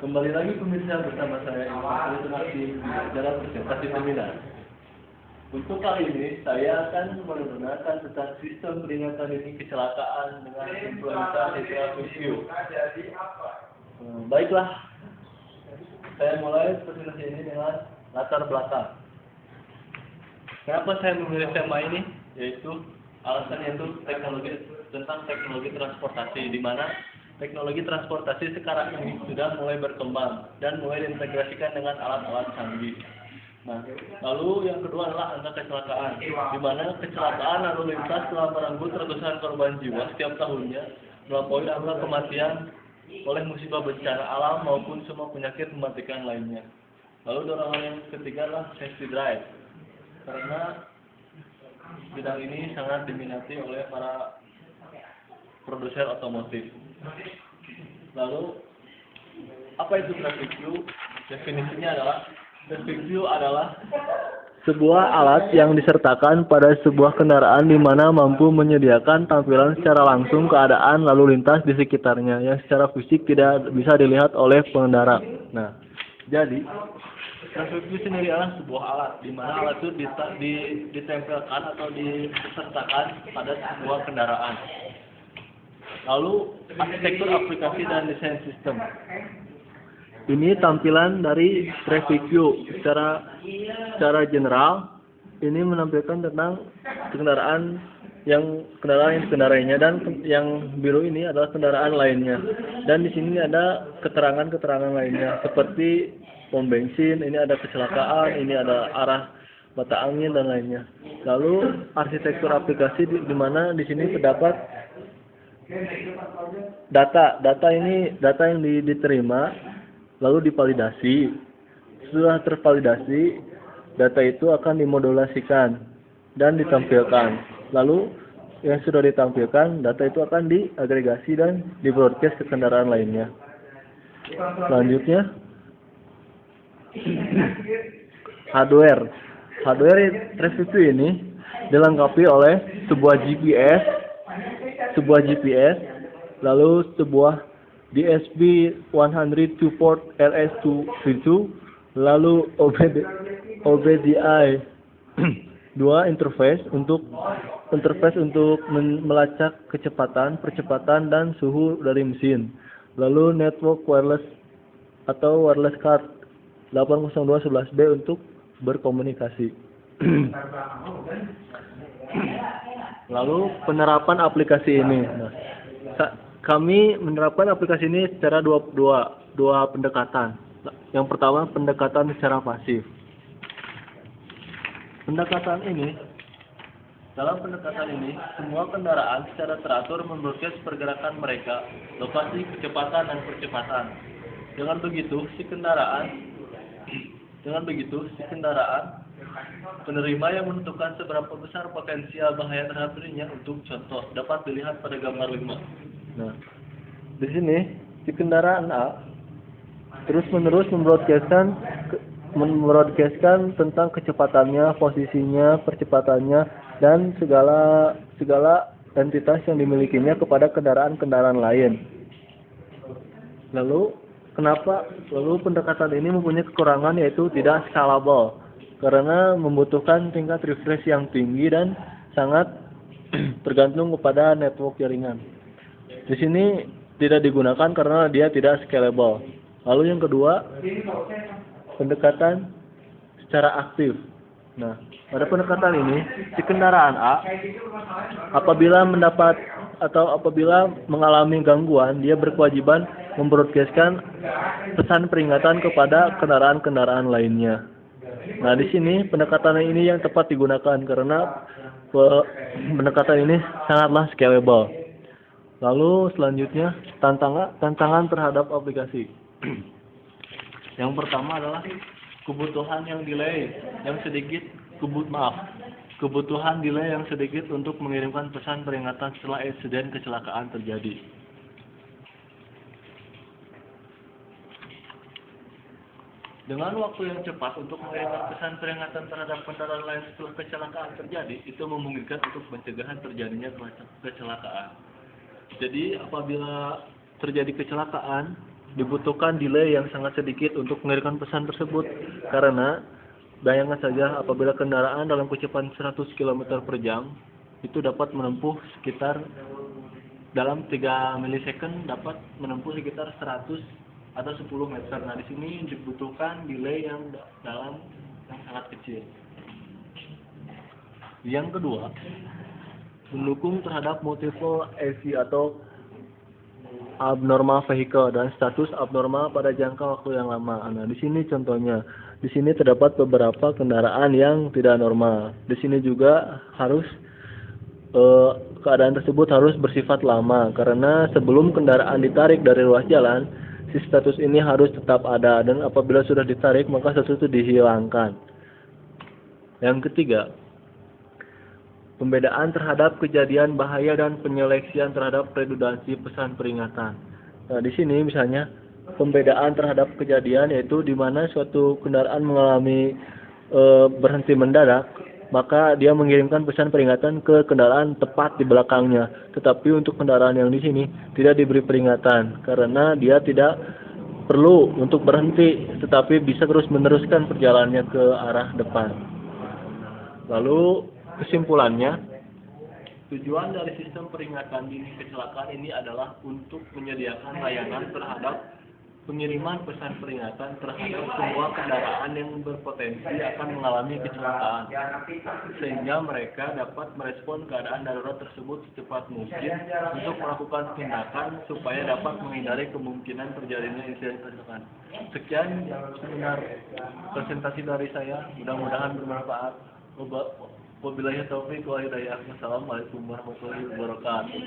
Kembali lagi pemirsa bersama saya Ilham Literasi di acara presentasi seminar. Untuk kali ini saya akan menggunakan tentang sistem peringatan dini kecelakaan dengan implementasi review. Baiklah, saya mulai presentasi ini dengan latar belakang. Kenapa saya memilih tema ini? Yaitu alasannya itu tentang teknologi transportasi, di mana teknologi transportasi sekarang ini sudah mulai berkembang dan mulai diintegrasikan dengan alat-alat canggih. Nah, lalu yang kedua adalah angka kecelakaan, di mana kecelakaan lalu lintas telah merenggut ratusan korban jiwa setiap tahunnya, melampaui angka kematian oleh musibah bencana alam maupun semua penyakit mematikan lainnya. Lalu dorongan yang ketiga adalah safety drive, karena bidang ini sangat diminati oleh para produser otomotif. Lalu, apa itu traffic view? Definisinya adalah traffic view adalah sebuah alat yang disertakan pada sebuah kendaraan di mana mampu menyediakan tampilan secara langsung keadaan lalu lintas di sekitarnya yang secara fisik tidak bisa dilihat oleh pengendara. Nah, jadi traffic view sendiri adalah sebuah alat di mana alat itu ditempelkan atau disertakan pada sebuah kendaraan. Lalu arsitektur aplikasi dan desain sistem. Ini tampilan dari traffic view secara general. Ini menampilkan tentang kendaraan yang dikendarainya, dan yang biru ini adalah kendaraan lainnya. Dan di sini ada keterangan-keterangan lainnya seperti pom bensin, ini ada kecelakaan, ini ada arah mata angin dan lainnya. Lalu arsitektur aplikasi di mana di sini terdapat data yang diterima lalu divalidasi. Setelah tervalidasi, data itu akan dimodulasikan dan ditampilkan. Lalu yang sudah ditampilkan, data itu akan diagregasi dan di-broadcast ke kendaraan lainnya. Selanjutnya, hardware traffic view ini dilengkapi oleh sebuah GPS, lalu sebuah DSP 102 port RS232, lalu OBDI 2 interface untuk melacak percepatan dan suhu dari mesin, lalu network wireless atau wireless card 802.11b untuk berkomunikasi. Lalu penerapan aplikasi ini. Nah, kami menerapkan aplikasi ini secara dua pendekatan. Yang pertama, pendekatan secara pasif. Dalam pendekatan ini, semua kendaraan secara teratur membroadcast pergerakan mereka, lokasi, kecepatan, dan percepatan. Dengan begitu, si kendaraan penerima yang menentukan seberapa besar potensial bahaya terhadap dirinya. Untuk contoh dapat dilihat pada gambar 5. Nah, di sini si kendaraan A terus-menerus membroadcastkan tentang kecepatannya, posisinya, percepatannya, dan segala entitas yang dimilikinya kepada kendaraan-kendaraan lain. Lalu pendekatan ini mempunyai kekurangan, yaitu tidak scalable karena membutuhkan tingkat refresh yang tinggi dan sangat tergantung kepada network jaringan. Di sini tidak digunakan karena dia tidak scalable. Lalu yang kedua, pendekatan secara aktif. Nah, pada pendekatan ini, si kendaraan A apabila mengalami gangguan, dia berkewajiban membroadcastkan pesan peringatan kepada kendaraan-kendaraan lainnya. Nah, di sini pendekatan ini yang tepat digunakan karena pendekatan ini sangatlah scalable. Lalu selanjutnya, tantangan terhadap aplikasi. Yang pertama adalah kebutuhan delay yang sedikit untuk mengirimkan pesan peringatan setelah insiden kecelakaan terjadi. Dengan waktu yang cepat untuk mengirimkan pesan peringatan terhadap kendaraan lain setelah kecelakaan terjadi, itu memungkinkan untuk pencegahan terjadinya kecelakaan. Jadi apabila terjadi kecelakaan, dibutuhkan delay yang sangat sedikit untuk mengirimkan pesan tersebut. Karena bayangkan saja apabila kendaraan dalam kecepatan 100 km per jam itu dapat menempuh sekitar dalam 3 milisecond dapat menempuh sekitar 100 atau 10 meter. Nah, di sini dibutuhkan delay yang sangat kecil. Yang kedua, mendukung terhadap multiple AC atau abnormal vehicle dan status abnormal pada jangka waktu yang lama. Nah, di sini contohnya, di sini terdapat beberapa kendaraan yang tidak normal. Di sini juga harus keadaan tersebut harus bersifat lama karena sebelum kendaraan ditarik dari ruas jalan, si status ini harus tetap ada dan apabila sudah ditarik maka status itu dihilangkan. Yang ketiga, pembedaan terhadap kejadian bahaya dan penyeleksian terhadap redundansi pesan peringatan. Nah, di sini misalnya pembedaan terhadap kejadian yaitu di mana suatu kendaraan mengalami berhenti mendadak, maka dia mengirimkan pesan peringatan ke kendaraan tepat di belakangnya. Tetapi untuk kendaraan yang di sini tidak diberi peringatan karena dia tidak perlu untuk berhenti, tetapi bisa terus meneruskan perjalanannya ke arah depan. Lalu kesimpulannya, tujuan dari sistem peringatan dini kecelakaan ini adalah untuk menyediakan layanan terhadap pengiriman pesan peringatan terhadap semua kendaraan yang berpotensi akan mengalami kecelakaan, sehingga mereka dapat merespon keadaan darurat tersebut secepat mungkin untuk melakukan tindakan supaya dapat menghindari kemungkinan terjadinya insiden kecelakaan. Sekian seminar presentasi dari saya, mudah-mudahan bermanfaat. Wabillahi taufiq wal hidayah. Wassalamualaikum warahmatullahi wabarakatuh.